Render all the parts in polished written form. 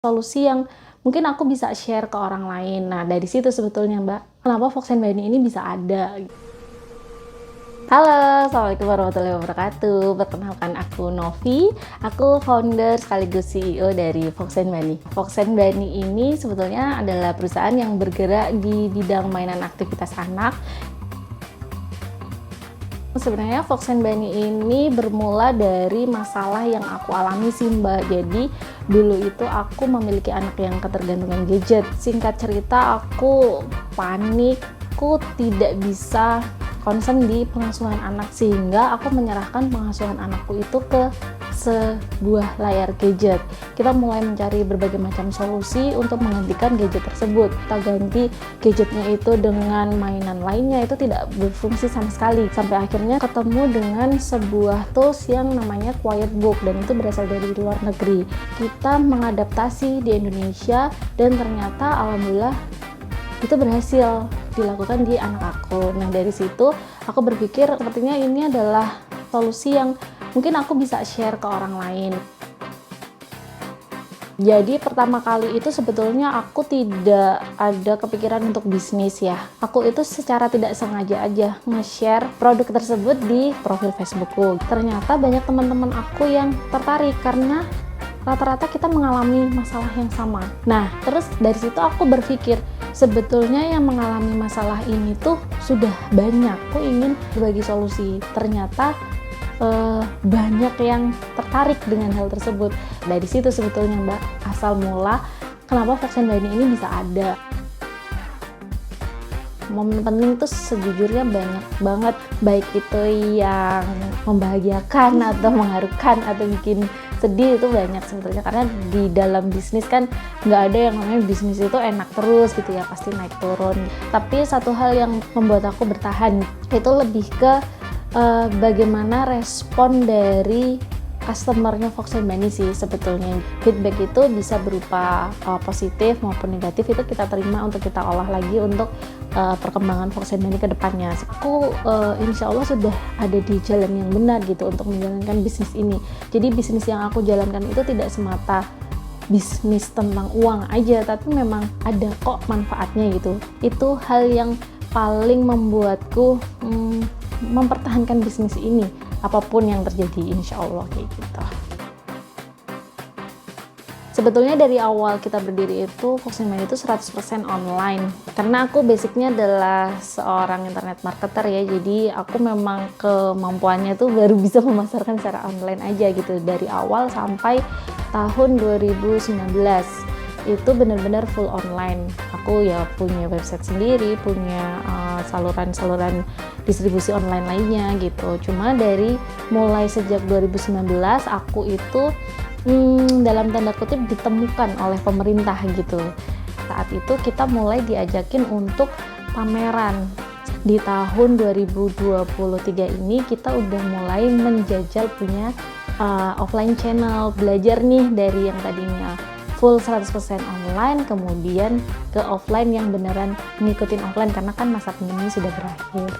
solusi yang mungkin aku bisa share ke orang lain. Nah, dari situ sebetulnya Mbak, kenapa Fox and Bunny ini bisa ada. Halo, Assalamualaikum warahmatullahi wabarakatuh. Perkenalkan aku Novi, aku founder sekaligus CEO dari Fox and Bunny. Fox and Bunny ini sebetulnya adalah perusahaan yang bergerak di bidang mainan aktivitas anak. Sebenarnya Fox and Bunny ini bermula dari masalah yang aku alami sih Mbak. Jadi dulu itu aku memiliki anak yang ketergantungan gadget. Singkat cerita aku panik, aku tidak bisa concern di pengasuhan anak, sehingga aku menyerahkan pengasuhan anakku itu ke sebuah layar gadget. Kita mulai mencari berbagai macam solusi untuk menggantikan gadget tersebut. Kita ganti gadgetnya itu dengan mainan lainnya, itu tidak berfungsi sama sekali. Sampai akhirnya ketemu dengan sebuah tools yang namanya Quiet Book, dan itu berasal dari luar negeri. Kita mengadaptasi di Indonesia dan ternyata alhamdulillah itu berhasil dilakukan di anak aku. Nah, dari situ aku berpikir sepertinya ini adalah solusi yang mungkin aku bisa share ke orang lain. Jadi pertama kali itu sebetulnya aku tidak ada kepikiran untuk bisnis ya. Aku itu secara tidak sengaja aja nge-share produk tersebut di profil Facebookku. Ternyata banyak teman-teman aku yang tertarik karena rata-rata kita mengalami masalah yang sama. Nah, terus dari situ aku berpikir, sebetulnya yang mengalami masalah ini tuh sudah banyak. Aku ingin berbagi solusi. Ternyata banyak yang tertarik dengan hal tersebut. Dari situ sebetulnya Mbak, asal mula kenapa Fox and Bunny ini bisa ada. Momen penting tuh sejujurnya banyak banget, baik itu yang membahagiakan atau mengharukan atau bikin sedih, itu banyak sebetulnya. Karena di dalam bisnis kan nggak ada yang namanya bisnis itu enak terus gitu ya, pasti naik turun. Tapi satu hal yang membuat aku bertahan itu lebih ke bagaimana respon dari customernya Fox and Bunny sih sebetulnya. Feedback itu bisa berupa positif maupun negatif, itu kita terima untuk kita olah lagi untuk perkembangan Fox and Bunny ke depannya. Aku insya Allah sudah ada di jalan yang benar gitu untuk menjalankan bisnis ini. Jadi bisnis yang aku jalankan itu tidak semata bisnis tentang uang aja, tapi memang ada kok manfaatnya gitu. Itu hal yang paling membuatku mempertahankan bisnis ini apapun yang terjadi, insya Allah kayak gitu. Sebetulnya dari awal kita berdiri itu Fox and Bunny itu 100% online, karena aku basicnya adalah seorang internet marketer ya. Jadi aku memang kemampuannya tuh baru bisa memasarkan secara online aja gitu. Dari awal sampai tahun 2019 itu benar-benar full online. Aku ya punya website sendiri, punya saluran-saluran distribusi online lainnya gitu. Cuma dari mulai sejak 2019 aku itu dalam tanda kutip ditemukan oleh pemerintah gitu. Saat itu kita mulai diajakin untuk pameran. Di tahun 2023 ini kita udah mulai menjajal punya offline channel, belajar nih dari yang tadinya full 100% online, kemudian ke offline yang beneran ngikutin offline karena kan masa pandemi sudah berakhir.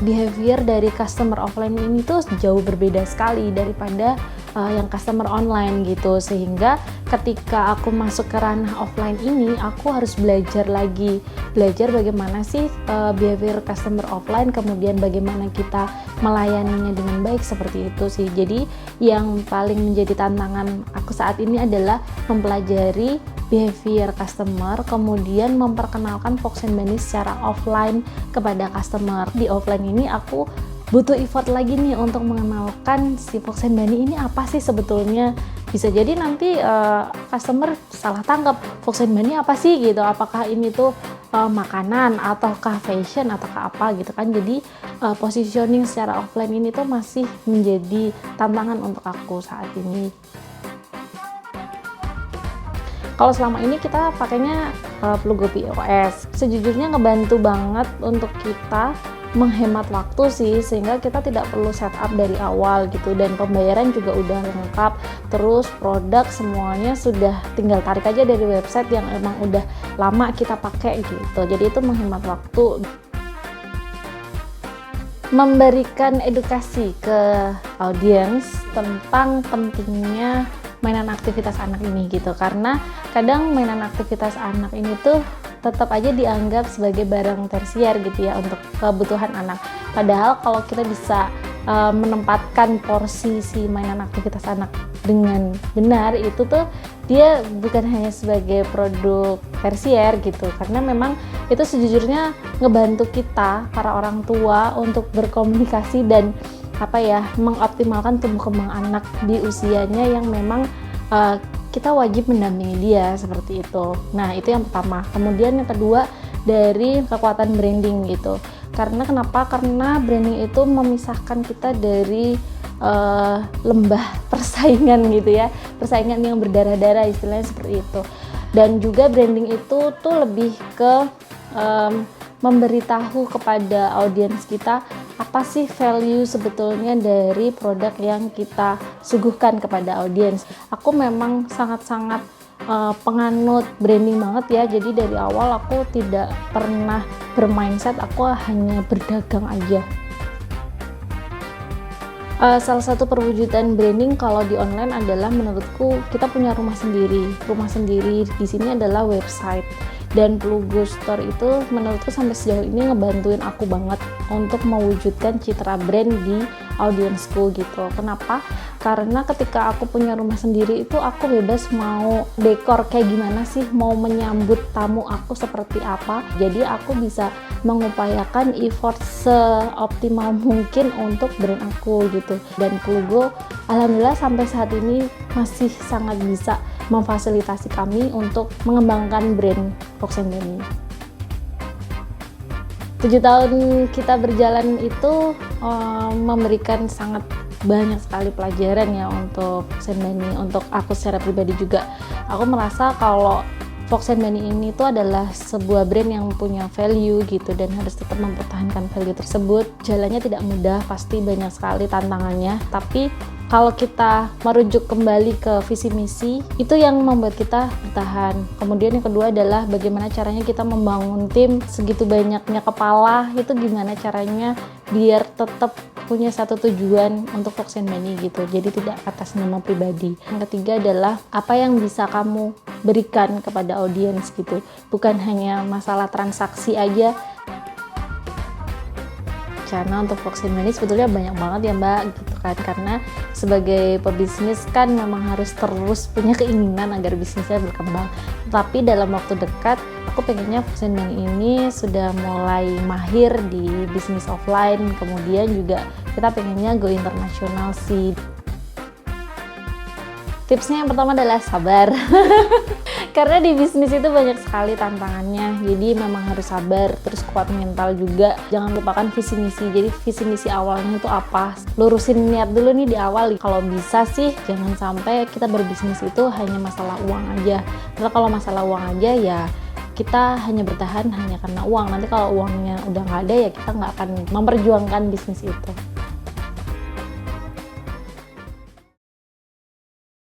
Behavior dari customer offline ini tuh jauh berbeda sekali daripada yang customer online gitu, sehingga ketika aku masuk ke ranah offline ini aku harus belajar lagi, belajar bagaimana sih behavior customer offline, kemudian bagaimana kita melayaninya dengan baik, seperti itu sih. Jadi yang paling menjadi tantangan aku saat ini adalah mempelajari behavior customer, kemudian memperkenalkan Fox and Bunny secara offline kepada customer. Di offline ini aku butuh effort lagi nih untuk mengenalkan si Fox and Bunny ini apa sih sebetulnya. Bisa jadi nanti customer salah tangkap, Fox and Bunny apa sih gitu, apakah ini tuh makanan ataukah fashion ataukah apa gitu kan. Jadi positioning secara offline ini tuh masih menjadi tantangan untuk aku saat ini. Kalau selama ini kita pakainya Plugo POS, sejujurnya ngebantu banget untuk kita menghemat waktu sih, sehingga kita tidak perlu setup dari awal gitu, dan pembayaran juga udah lengkap, terus produk semuanya sudah tinggal tarik aja dari website yang emang udah lama kita pakai gitu. Jadi itu menghemat waktu. Memberikan edukasi ke audiens tentang pentingnya mainan aktivitas anak ini gitu. Karena kadang mainan aktivitas anak ini tuh tetap aja dianggap sebagai barang tersier gitu ya untuk kebutuhan anak. Padahal kalau kita bisa menempatkan porsi si mainan aktivitas anak dengan benar, itu tuh dia bukan hanya sebagai produk tersier gitu, karena memang itu sejujurnya ngebantu kita para orang tua untuk berkomunikasi dan mengoptimalkan tumbuh kembang anak di usianya yang memang kita wajib mendampingi dia seperti itu. Nah, itu yang pertama. Kemudian yang kedua, dari kekuatan branding gitu. Karena kenapa? Karena branding itu memisahkan kita dari lembah persaingan gitu ya, persaingan yang berdarah-darah, istilahnya seperti itu. Dan juga branding itu tuh lebih ke memberitahu kepada audiens kita apa sih value sebetulnya dari produk yang kita suguhkan kepada audiens. Aku memang sangat-sangat penganut branding banget ya, jadi dari awal aku tidak pernah bermindset aku hanya berdagang aja. Salah satu perwujudan branding kalau di online adalah menurutku kita punya rumah sendiri. Rumah sendiri di sini adalah website, dan Plugo Store itu menurutku sampai sejauh ini ngebantuin aku banget untuk mewujudkan citra brand di audiensku gitu. Kenapa? Karena ketika aku punya rumah sendiri itu aku bebas mau dekor kayak gimana sih, mau menyambut tamu aku seperti apa. Jadi aku bisa mengupayakan effort seoptimal mungkin untuk brand aku gitu. Dan Plugo alhamdulillah sampai saat ini masih sangat bisa memfasilitasi kami untuk mengembangkan brand Fox & Benny. 7 tahun kita berjalan itu memberikan sangat banyak sekali pelajaran ya untuk Fox & Benny, untuk aku secara pribadi juga. Aku merasa kalau Fox & Benny ini tuh adalah sebuah brand yang punya value gitu, dan harus tetap mempertahankan value tersebut. Jalannya tidak mudah, pasti banyak sekali tantangannya, tapi kalau kita merujuk kembali ke visi misi, itu yang membuat kita bertahan. Kemudian yang kedua adalah bagaimana caranya kita membangun tim segitu banyaknya kepala, itu gimana caranya biar tetap punya satu tujuan untuk Fox & Benny gitu, jadi tidak atas nama pribadi. Yang ketiga adalah apa yang bisa kamu berikan kepada audiens gitu, bukan hanya masalah transaksi aja. Karena untuk Fox & Benny sebetulnya banyak banget ya Mbak gitu kan, karena sebagai pebisnis kan memang harus terus punya keinginan agar bisnisnya berkembang. Tapi dalam waktu dekat aku pengennya Fox & Benny ini sudah mulai mahir di bisnis offline, kemudian juga kita pengennya go internasional sih. Tipsnya yang pertama adalah sabar. Karena di bisnis itu banyak sekali tantangannya, jadi memang harus sabar, terus kuat mental juga. Jangan lupakan visi misi. Jadi visi misi awalnya itu apa, lurusin niat dulu nih di awal. Kalau bisa sih jangan sampai kita berbisnis itu hanya masalah uang aja. Karena kalau masalah uang aja ya kita hanya bertahan hanya karena uang. Nanti kalau uangnya udah nggak ada ya kita nggak akan memperjuangkan bisnis itu.